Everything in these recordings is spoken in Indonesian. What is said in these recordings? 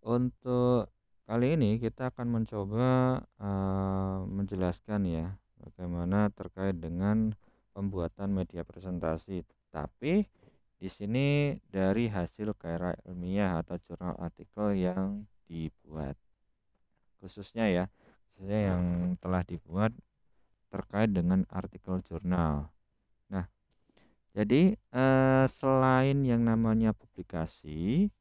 Untuk kali ini kita akan mencoba, menjelaskan ya, bagaimana terkait dengan pembuatan media presentasi. Tapi di sini dari hasil karya ilmiah atau jurnal artikel yang dibuat, khususnya ya, khususnya yang telah dibuat terkait dengan artikel jurnal. Nah, jadi, selain yang namanya publikasi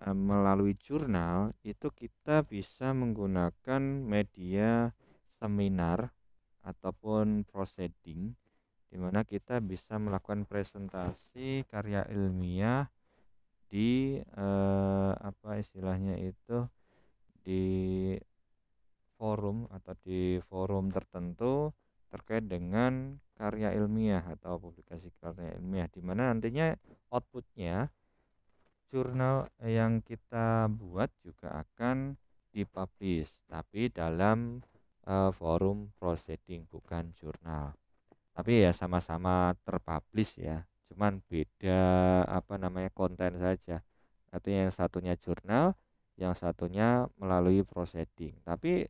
melalui jurnal, itu kita bisa menggunakan media seminar ataupun proceeding, di mana kita bisa melakukan presentasi karya ilmiah di, apa istilahnya itu, di forum tertentu terkait dengan karya ilmiah atau publikasi karya ilmiah, di mana nantinya outputnya jurnal yang kita buat juga akan dipublish, tapi dalam forum proceeding, bukan jurnal. Tapi ya sama-sama terpublish ya, cuman beda apa namanya konten saja. Artinya yang satunya jurnal, yang satunya melalui proceeding. Tapi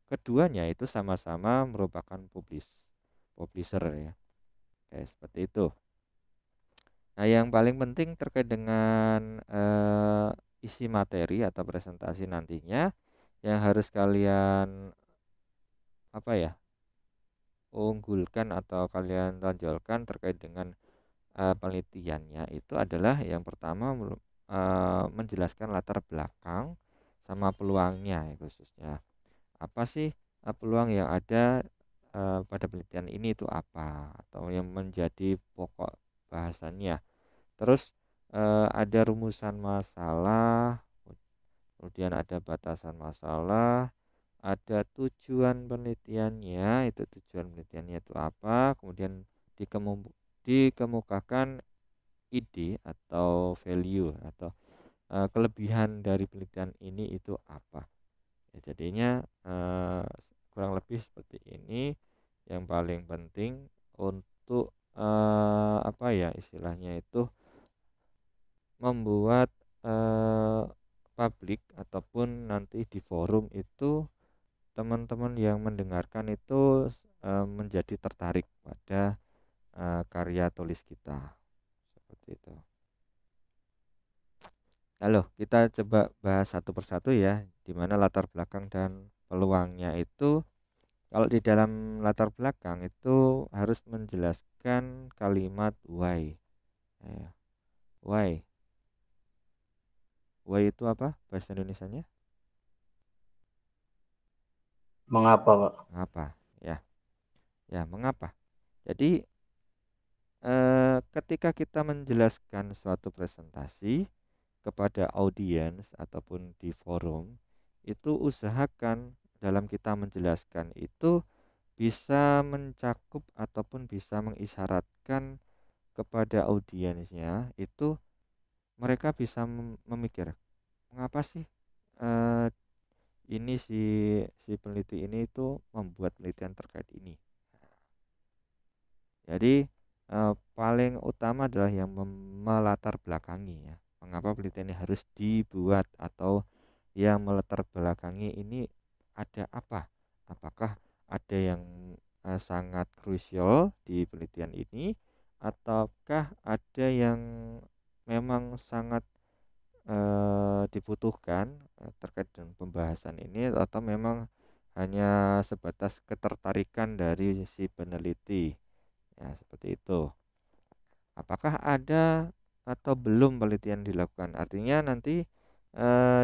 keduanya itu sama-sama merupakan publisher ya. Kayak seperti itu. Nah, yang paling penting terkait dengan isi materi atau presentasi nantinya yang harus kalian apa ya, unggulkan atau kalian tonjolkan terkait dengan penelitiannya itu adalah yang pertama menjelaskan latar belakang sama peluangnya ya, khususnya apa sih peluang yang ada pada penelitian ini itu apa, atau yang menjadi pokok bahasannya. Terus ada rumusan masalah, kemudian ada batasan masalah, ada tujuan penelitiannya, itu tujuan penelitiannya itu apa, kemudian dikemukakan ide atau value atau kelebihan dari penelitian ini itu apa. Ya, jadinya kurang lebih seperti ini yang paling penting untuk apa ya istilahnya itu membuat publik ataupun nanti di forum itu teman-teman yang mendengarkan itu menjadi tertarik pada karya tulis kita seperti itu. Lalu kita coba bahas satu persatu ya, di mana latar belakang dan peluangnya itu. Kalau di dalam latar belakang itu harus menjelaskan kalimat why. Ya, why. Why itu apa bahasa Indonesianya? Mengapa, Pak? Mengapa? Ya, ya mengapa. Jadi ketika kita menjelaskan suatu presentasi kepada audiens ataupun di forum, itu usahakan dalam kita menjelaskan itu bisa mencakup ataupun bisa mengisyaratkan kepada audiensnya itu mereka bisa memikir mengapa sih eh, ini si peneliti ini itu membuat penelitian terkait ini. Jadi paling utama adalah yang melatar belakangi ya. Mengapa penelitian ini harus dibuat, atau yang melatar belakangi ini ada apa? Apakah ada yang sangat krusial di penelitian ini, ataukah ada yang memang sangat dibutuhkan terkait dengan pembahasan ini, atau memang hanya sebatas ketertarikan dari si peneliti. Ya, seperti itu. Apakah ada atau belum penelitian dilakukan? Artinya nanti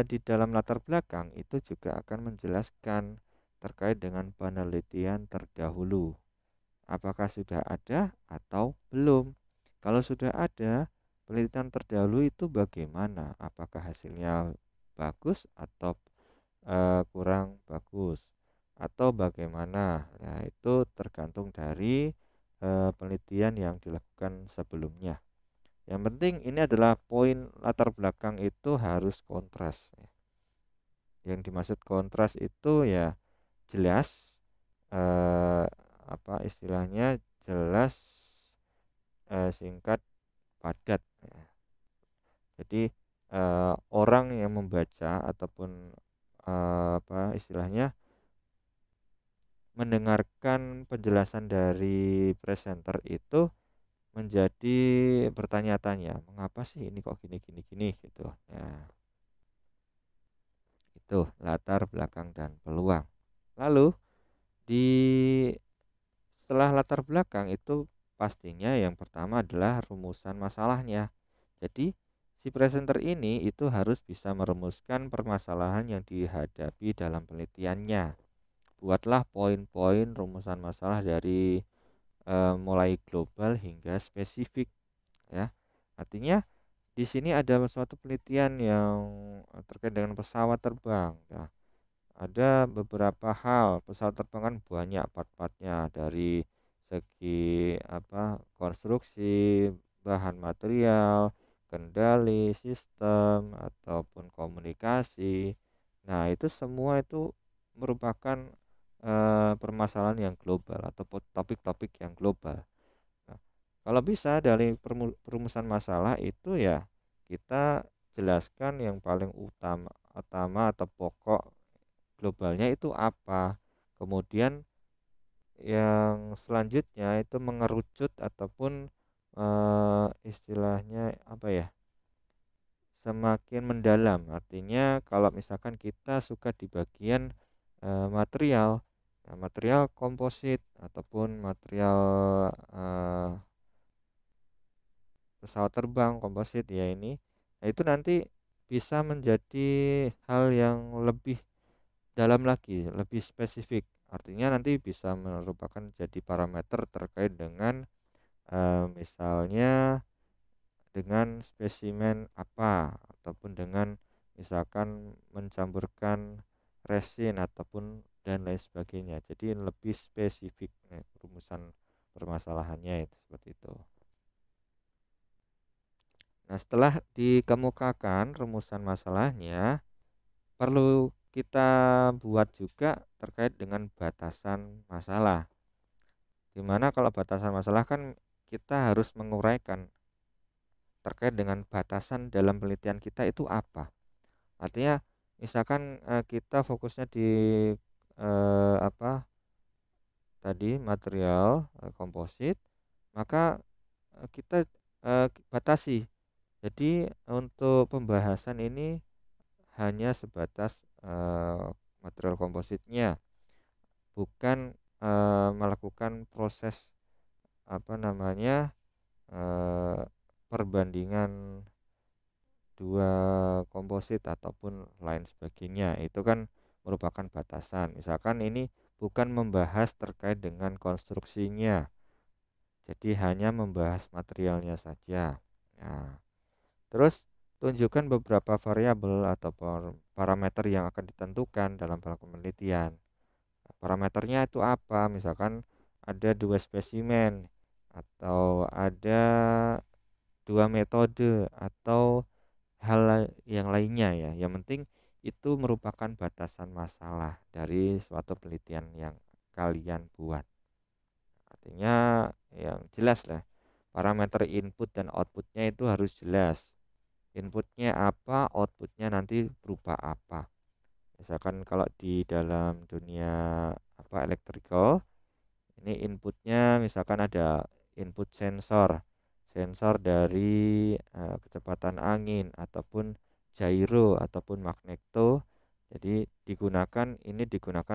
di dalam latar belakang itu juga akan menjelaskan terkait dengan penelitian terdahulu. Apakah sudah ada atau belum? Kalau sudah ada, penelitian terdahulu itu bagaimana? Apakah hasilnya bagus atau kurang bagus, atau bagaimana? Nah, itu tergantung dari penelitian yang dilakukan sebelumnya. Yang penting ini adalah poin latar belakang itu harus kontras. Yang dimaksud kontras itu ya jelas, eh, apa istilahnya, jelas, singkat, padat. Jadi orang yang yang membaca ataupun istilahnya mendengarkan penjelasan dari presenter itu menjadi bertanya-tanya, mengapa sih ini kok gini gini gini gitu. Nah, itu latar belakang dan peluang. Lalu di setelah latar belakang itu pastinya yang pertama adalah rumusan masalahnya. Jadi si presenter ini itu harus bisa merumuskan permasalahan yang dihadapi dalam penelitiannya. Buatlah poin-poin rumusan masalah dari mulai global hingga spesifik ya. Artinya di sini ada suatu penelitian yang terkait dengan pesawat terbang. Ya, ada beberapa hal pesawat terbang kan banyak part-partnya dari segi konstruksi, bahan material, kendali, sistem ataupun komunikasi. Nah, itu semua itu merupakan permasalahan yang global atau topik-topik yang global. Nah, kalau bisa dari perumusan masalah itu ya kita jelaskan yang paling utama atau pokok globalnya itu apa. Kemudian yang selanjutnya itu mengerucut ataupun istilahnya apa ya? Semakin mendalam. Artinya kalau misalkan kita suka di bagian material, nah, material komposit ataupun material pesawat terbang komposit ya ini, nah itu nanti bisa menjadi hal yang lebih dalam lagi, lebih spesifik. Artinya nanti bisa merupakan jadi parameter terkait dengan misalnya dengan spesimen apa ataupun dengan misalkan mencampurkan resin ataupun dan lain sebagainya. Jadi lebih spesifik rumusan permasalahannya itu seperti itu. Nah, setelah dikemukakan rumusan masalahnya, perlu kita buat juga terkait dengan batasan masalah. Dimana kalau batasan masalah kan kita harus menguraikan terkait dengan batasan dalam penelitian kita itu apa. Artinya misalkan kita fokusnya di tadi material komposit, maka kita batasi. Jadi untuk pembahasan ini hanya sebatas material kompositnya, bukan melakukan proses perbandingan dua komposit ataupun lain sebagainya. Itu kan merupakan batasan. Misalkan ini bukan membahas terkait dengan konstruksinya, jadi hanya membahas materialnya saja. Nah, terus tunjukkan beberapa variabel atau parameter yang akan ditentukan dalam penelitian. Parameternya itu apa? Misalkan ada dua spesimen atau ada dua metode atau hal yang lainnya ya. Yang penting itu merupakan batasan masalah dari suatu penelitian yang kalian buat. Artinya yang jelas lah. Parameter input dan outputnya itu harus jelas. Inputnya apa, outputnya nanti berupa apa. Misalkan kalau di dalam dunia electrical, ini inputnya misalkan ada input sensor, sensor dari kecepatan angin ataupun gyro ataupun magneto. Jadi digunakan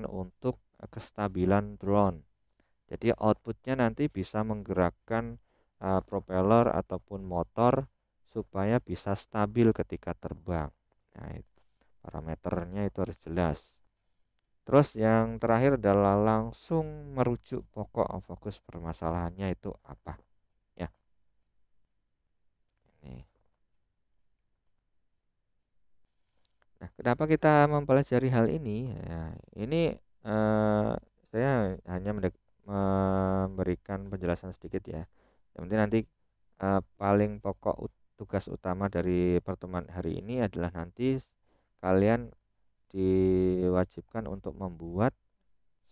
untuk kestabilan drone. Jadi outputnya nanti bisa menggerakkan propeller ataupun motor supaya bisa stabil ketika terbang. Nah, parameternya itu harus jelas. Terus yang terakhir adalah langsung merujuk pokok fokus permasalahannya itu apa. Ya, ini. Nah, kenapa kita mempelajari hal ini? Ya, ini saya hanya memberikan penjelasan sedikit ya. Yang penting nanti paling pokok tugas utama dari pertemuan hari ini adalah nanti kalian diwajibkan untuk membuat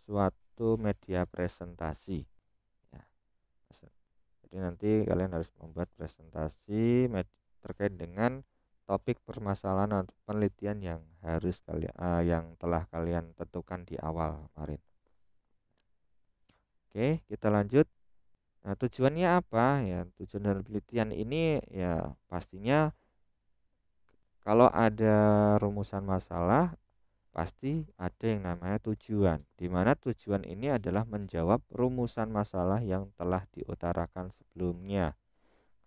suatu media presentasi ya. Jadi nanti kalian harus membuat presentasi terkait dengan topik permasalahan atau penelitian yang harus yang telah kalian tentukan di awal kemarin. Oke, kita lanjut. Nah, tujuannya apa ya? Tujuan dari penelitian ini ya pastinya kalau ada rumusan masalah pasti ada yang namanya tujuan. Di mana tujuan ini adalah menjawab rumusan masalah yang telah diutarakan sebelumnya.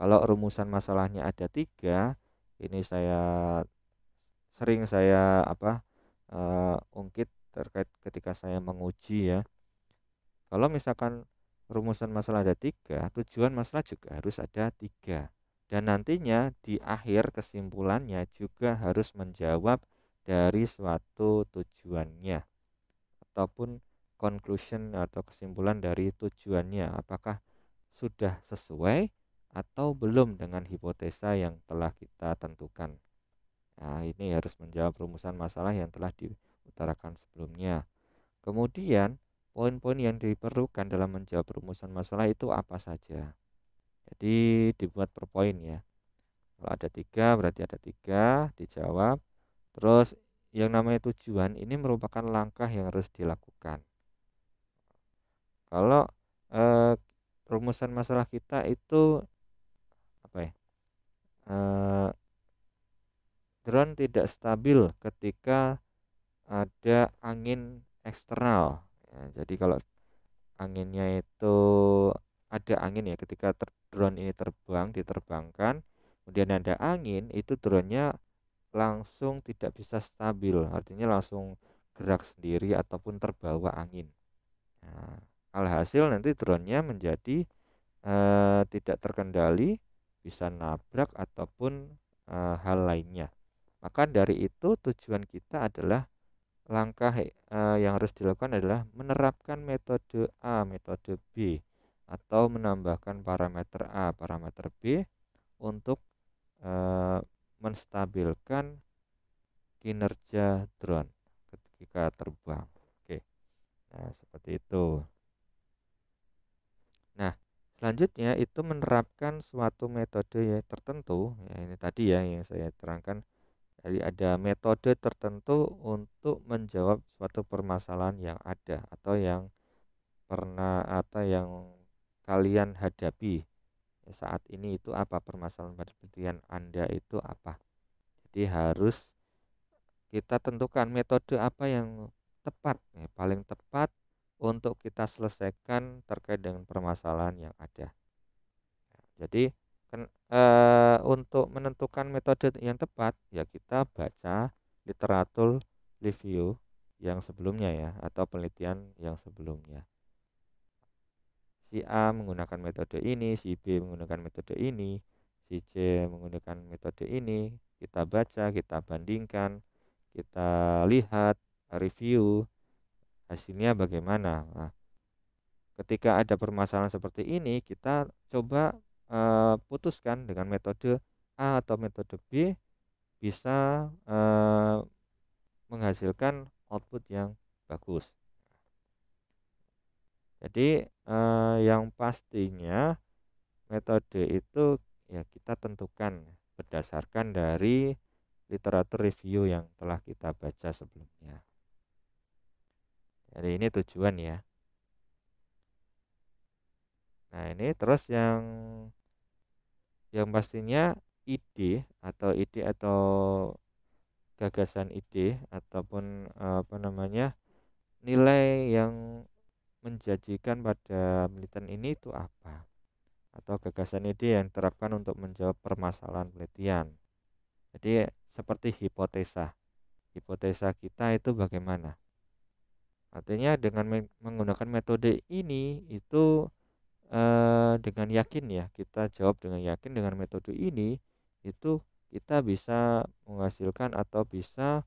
Kalau rumusan masalahnya ada 3, ini sering saya ungkit terkait ketika saya menguji ya. Kalau misalkan rumusan masalah ada 3, tujuan masalah juga harus ada 3. Dan nantinya di akhir kesimpulannya juga harus menjawab dari suatu tujuannya ataupun conclusion atau kesimpulan dari tujuannya. Apakah sudah sesuai atau belum dengan hipotesa yang telah kita tentukan. Nah, ini harus menjawab rumusan masalah yang telah diutarakan sebelumnya. Kemudian, poin-poin yang diperlukan dalam menjawab rumusan masalah itu apa saja. Jadi, dibuat per poin ya. Kalau ada 3, berarti ada 3, dijawab. Terus, yang namanya tujuan ini merupakan langkah yang harus dilakukan. Kalau rumusan masalah kita itu apa ya? Drone tidak stabil ketika ada angin eksternal ya, jadi kalau anginnya itu ada angin ya, ketika drone ini diterbangkan kemudian ada angin, itu drone-nya langsung tidak bisa stabil, artinya langsung gerak sendiri ataupun terbawa angin. Nah, alhasil nanti drone-nya menjadi tidak terkendali, bisa nabrak ataupun hal lainnya. Maka dari itu tujuan kita adalah langkah yang harus dilakukan adalah menerapkan metode A, metode B, atau menambahkan parameter A, parameter B untuk menstabilkan kinerja drone ketika terbang. Oke, nah seperti itu. Nah, selanjutnya itu menerapkan suatu metode ya tertentu. Ya, ini tadi ya yang saya terangkan. Jadi ada metode tertentu untuk menjawab suatu permasalahan yang ada atau yang pernah atau yang kalian hadapi saat ini. Itu apa permasalahan pada penelitian Anda itu apa. Jadi harus kita tentukan metode apa yang tepat, paling tepat untuk kita selesaikan terkait dengan permasalahan yang ada. Jadi untuk menentukan metode yang tepat ya kita baca literatur review yang sebelumnya ya, atau penelitian yang sebelumnya. Si A menggunakan metode ini, si B menggunakan metode ini, si C menggunakan metode ini. Kita baca, kita bandingkan, kita lihat review hasilnya bagaimana. Nah, ketika ada permasalahan seperti ini, kita coba putuskan dengan metode A atau metode B bisa menghasilkan output yang bagus. Jadi yang pastinya metode itu ya kita tentukan berdasarkan dari literatur review yang telah kita baca sebelumnya. Jadi ini tujuan ya. Nah, ini terus yang pastinya ide atau gagasan ide ataupun nilai yang menjanjikan pada penelitian ini itu apa, atau gagasan ide yang diterapkan untuk menjawab permasalahan penelitian. Jadi seperti hipotesa kita itu bagaimana, artinya dengan menggunakan metode ini itu dengan yakin ya, kita jawab dengan yakin dengan metode ini itu kita bisa menghasilkan atau bisa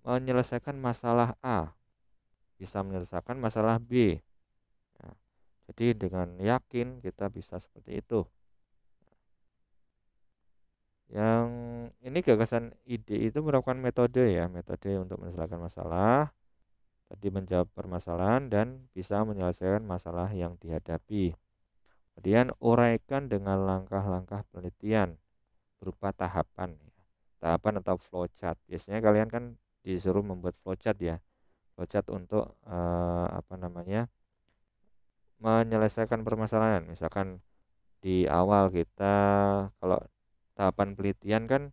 menyelesaikan masalah A, bisa menyelesaikan masalah B. Nah, jadi dengan yakin kita bisa seperti itu. Yang ini gagasan ide itu merupakan metode ya, metode untuk menyelesaikan masalah, tadi menjawab permasalahan dan bisa menyelesaikan masalah yang dihadapi. Kemudian uraikan dengan langkah-langkah penelitian. berupa tahapan ya. Tahapan atau flowchart. Biasanya kalian kan disuruh membuat flowchart ya. Flowchart untuk apa namanya? Menyelesaikan permasalahan. Misalkan di awal kita kalau tahapan penelitian kan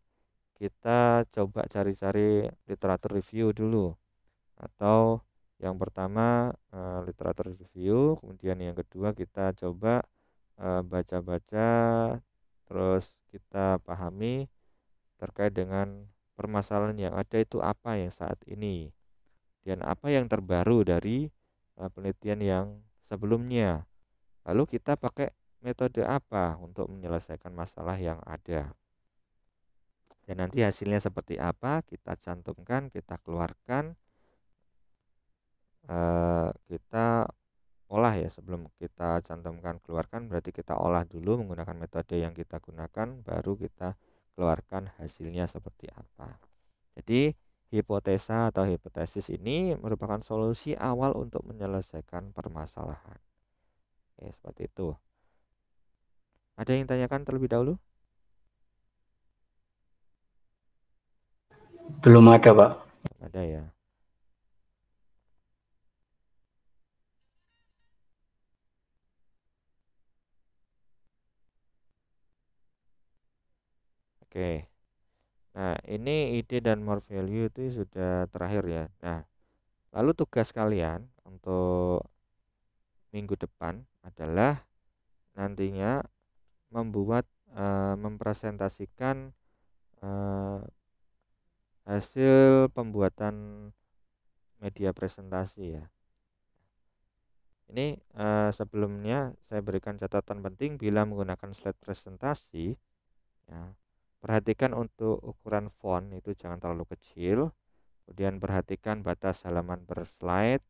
kita coba cari-cari literatur review dulu, atau yang pertama literatur review, kemudian yang kedua kita coba baca-baca, terus kita pahami terkait dengan permasalahan yang ada itu apa yang saat ini dan apa yang terbaru dari penelitian yang sebelumnya. Lalu kita pakai metode apa untuk menyelesaikan masalah yang ada. Dan nanti hasilnya seperti apa kita cantumkan, kita keluarkan, kita olah ya. Sebelum kita cantumkan keluarkan berarti kita olah dulu menggunakan metode yang kita gunakan, baru kita keluarkan hasilnya seperti apa. Jadi hipotesa atau hipotesis ini merupakan solusi awal untuk menyelesaikan permasalahan. Oke, seperti itu. Ada yang tanyakan terlebih dahulu? Belum ada, Pak. Ada ya. Oke. Nah, ini ide dan more value itu sudah terakhir ya. Nah, lalu tugas kalian untuk minggu depan adalah nantinya membuat mempresentasikan eh, hasil pembuatan media presentasi ya. Ini sebelumnya saya berikan catatan penting bila menggunakan slide presentasi ya. Perhatikan untuk ukuran font itu jangan terlalu kecil. Kemudian perhatikan batas halaman per slide.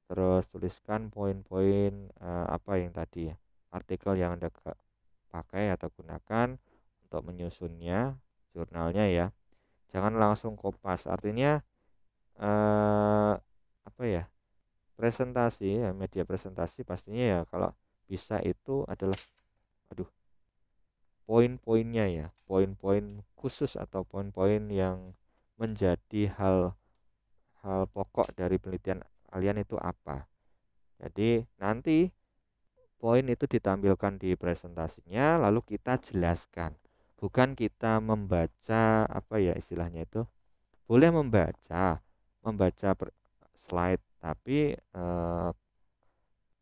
Terus tuliskan poin-poin apa yang tadi ya, artikel yang Anda pakai atau gunakan untuk menyusunnya, jurnalnya ya. Jangan langsung kopas. Artinya apa ya? Presentasi ya, media presentasi pastinya ya kalau bisa itu adalah poin-poinnya ya, poin-poin khusus atau poin-poin yang menjadi hal pokok dari penelitian kalian itu apa. Jadi nanti poin itu ditampilkan di presentasinya lalu kita jelaskan. Bukan kita membaca apa ya istilahnya itu. Boleh membaca slide, tapi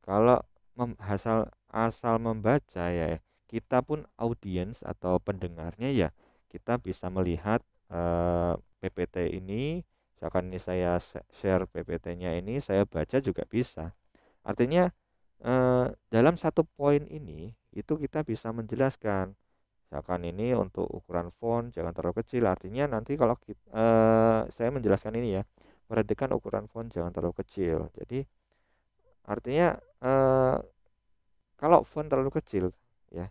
kalau asal membaca ya kita pun audiens atau pendengarnya ya kita bisa melihat PPT ini. Misalkan ini saya share PPT-nya, ini saya baca juga bisa. Artinya dalam satu poin ini itu kita bisa menjelaskan. Misalkan ini untuk ukuran font jangan terlalu kecil. Artinya nanti kalau saya menjelaskan ini ya, perhatikan ukuran font jangan terlalu kecil. Jadi artinya kalau font terlalu kecil ya,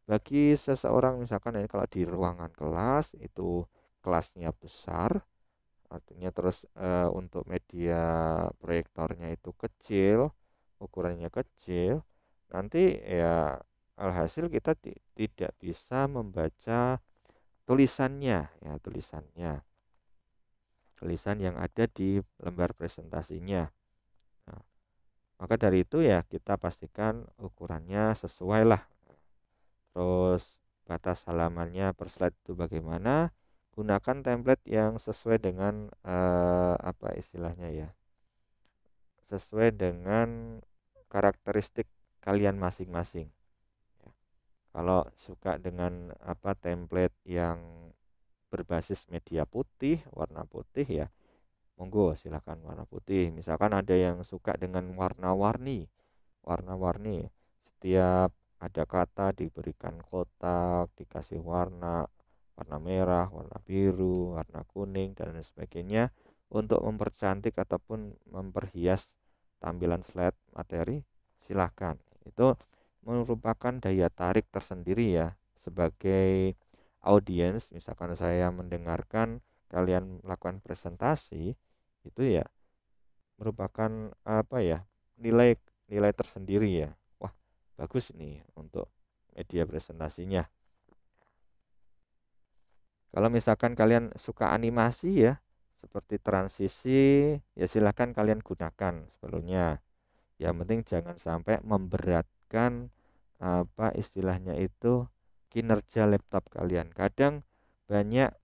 bagi seseorang misalkan ini kalau di ruangan kelas itu kelasnya besar, artinya terus untuk media proyektornya itu kecil, ukurannya kecil, nanti ya alhasil kita tidak bisa membaca tulisannya ya, tulisan yang ada di lembar presentasinya. Nah, maka dari itu ya kita pastikan ukurannya sesuai lah. Terus batas halamannya per slide itu bagaimana? Gunakan template yang sesuai dengan apa istilahnya ya? Sesuai dengan karakteristik kalian masing-masing. Ya. Kalau suka dengan apa template yang berbasis media putih, warna putih ya, monggo silakan warna putih. Misalkan ada yang suka dengan warna-warni, setiap ada kata diberikan kotak, dikasih warna, warna merah, warna biru, warna kuning dan lain sebagainya untuk mempercantik ataupun memperhias tampilan slide materi, silahkan. Itu merupakan daya tarik tersendiri ya sebagai audiens. Misalkan saya mendengarkan kalian melakukan presentasi, itu ya merupakan apa ya, nilai nilai tersendiri ya. Wah, bagus nih untuk media presentasinya. Kalau misalkan kalian suka animasi ya, seperti transisi, ya silahkan kalian gunakan sebelumnya. Yang penting jangan sampai memberatkan apa istilahnya itu kinerja laptop kalian. Kadang banyak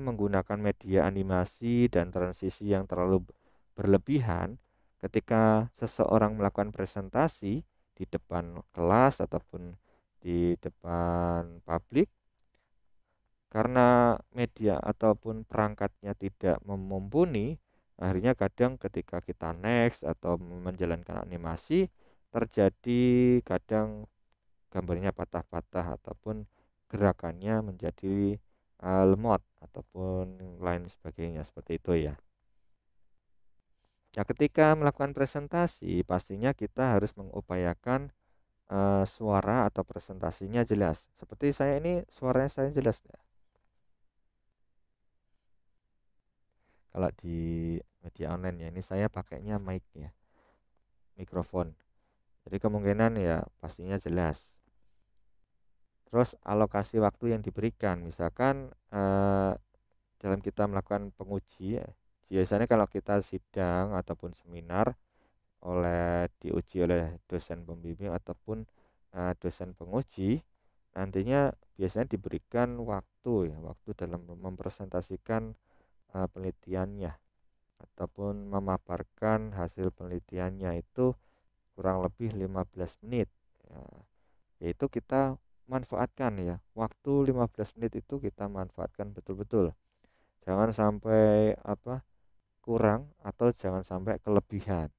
menggunakan media animasi dan transisi yang terlalu berlebihan ketika seseorang melakukan presentasi di depan kelas ataupun di depan publik, karena media ataupun perangkatnya tidak mumpuni. Akhirnya kadang ketika kita next atau menjalankan animasi, terjadi kadang gambarnya patah-patah ataupun gerakannya menjadi lemot ataupun lain sebagainya seperti itu ya. Nah, ketika melakukan presentasi pastinya kita harus mengupayakan suara atau presentasinya jelas. Seperti saya ini suaranya saya jelas ya. Kalau di media online ya, ini saya pakainya mic ya, mikrofon. Jadi kemungkinan ya pastinya jelas. Terus alokasi waktu yang diberikan, misalkan dalam kita melakukan penguji ya, biasanya kalau kita sidang ataupun seminar diuji oleh dosen pembimbing ataupun dosen penguji, nantinya biasanya diberikan waktu dalam mempresentasikan penelitiannya ataupun memaparkan hasil penelitiannya itu kurang lebih 15 menit ya, yaitu kita manfaatkan ya, waktu 15 menit itu kita manfaatkan betul-betul, jangan sampai kurang atau jangan sampai kelebihan.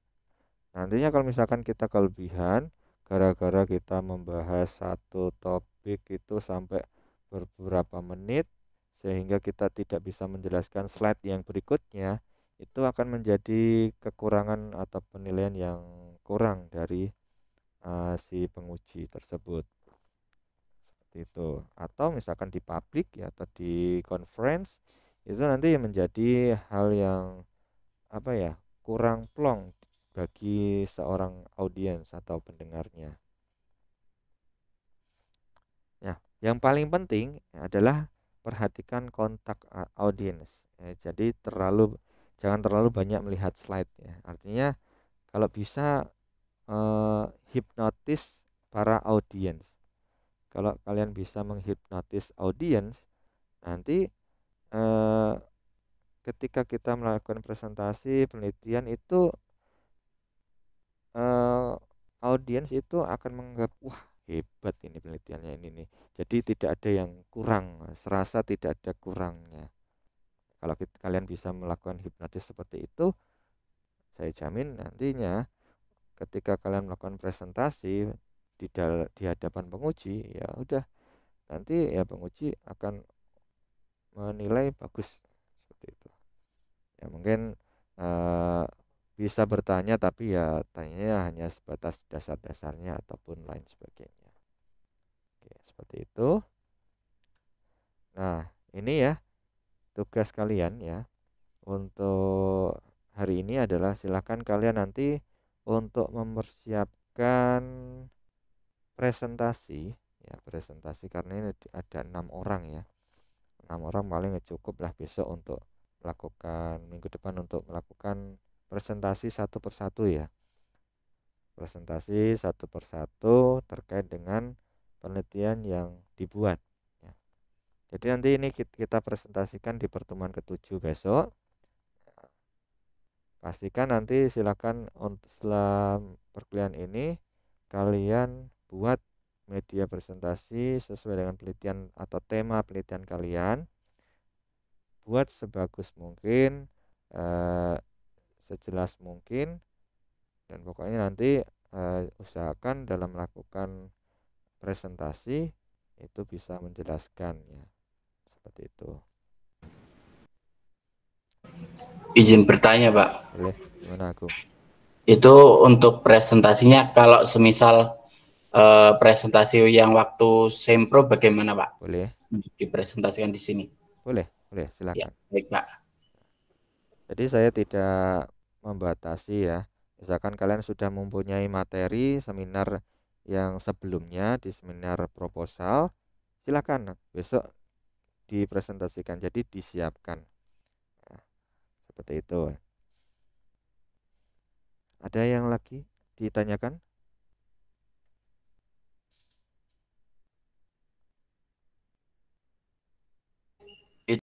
Nantinya kalau misalkan kita kelebihan gara-gara kita membahas satu topik itu sampai beberapa menit sehingga kita tidak bisa menjelaskan slide yang berikutnya, itu akan menjadi kekurangan atau penilaian yang kurang dari si penguji tersebut. Seperti itu. Atau misalkan di publik ya atau di conference, itu nanti menjadi hal yang kurang plong bagi seorang audiens atau pendengarnya. Ya, yang paling penting adalah perhatikan kontak audiens. Jadi jangan terlalu banyak melihat slide ya. Artinya kalau bisa hipnotis para audiens. Kalau kalian bisa menghipnotis audiens, nanti eh, ketika kita melakukan presentasi penelitian itu audiens itu akan menganggap wah hebat ini penelitiannya ini nih. Jadi tidak ada yang kurang, serasa tidak ada kurangnya. Kalau kalian bisa melakukan hipnotis seperti itu, saya jamin nantinya ketika kalian melakukan presentasi di hadapan penguji, ya udah nanti ya penguji akan menilai bagus seperti itu. Ya mungkin eh, bisa bertanya tapi ya tanyanya hanya sebatas dasar-dasarnya ataupun lain sebagainya. Oke, seperti itu. Nah, ini ya tugas kalian ya untuk hari ini adalah silakan kalian nanti untuk mempersiapkan presentasi ya, presentasi karena ini ada 6 orang ya. 6 orang paling cukup lah besok untuk melakukan minggu depan untuk melakukan presentasi satu persatu ya. Presentasi satu persatu terkait dengan penelitian yang dibuat ya. Jadi nanti ini kita presentasikan di pertemuan ke-7 besok. Pastikan nanti silakan untuk setelah perkuliahan ini kalian buat media presentasi sesuai dengan penelitian atau tema penelitian kalian, buat sebagus mungkin, sejelas mungkin, dan pokoknya nanti usahakan dalam melakukan presentasi itu bisa menjelaskan ya, seperti itu. Izin bertanya, Pak. Boleh, gimana aku? Itu untuk presentasinya kalau semisal presentasi yang waktu sempro bagaimana, Pak? Boleh, Dipresentasikan di sini. boleh, Ya, silakan. baik, Pak. Jadi saya tidak membatasi ya. Misalkan kalian sudah mempunyai materi seminar yang sebelumnya di seminar proposal, silakan besok dipresentasikan, jadi disiapkan. Nah, seperti itu. Ada yang lagi ditanyakan?